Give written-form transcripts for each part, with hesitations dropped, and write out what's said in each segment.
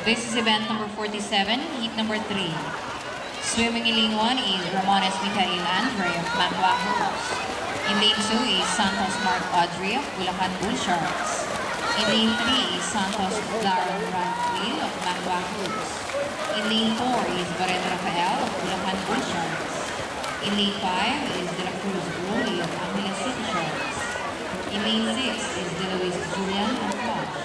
This is event number 47, heat number 3. Swimming in lane 1 is Ramones Michael Andre of Macwa Hoops. In lane 2 is Santos Mark Audrey of Bulacan Bull Sharks. In lane 3 is Santos Darren Radcliffe of Macwa Hoops. In lane 4 is Barreto Rafael of Bulacan Bull Sharks. In lane 5 is De La Cruz Broly of Angeles City Sharks. In lane 6 is De Luis Julian of Flash.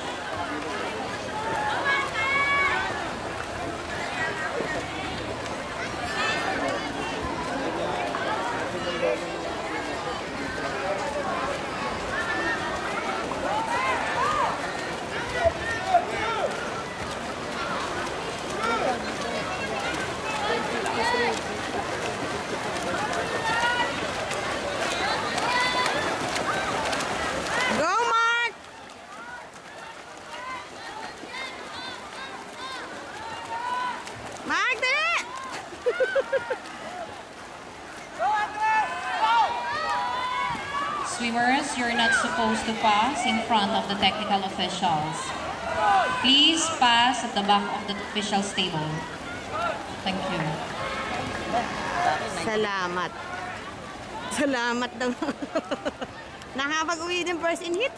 Swimmers, you're not supposed to pass in front of the technical officials. Please pass at the back of the officials' table. Thank you. Salamat. Salamat daw. Nakapag-uwi din first in hit.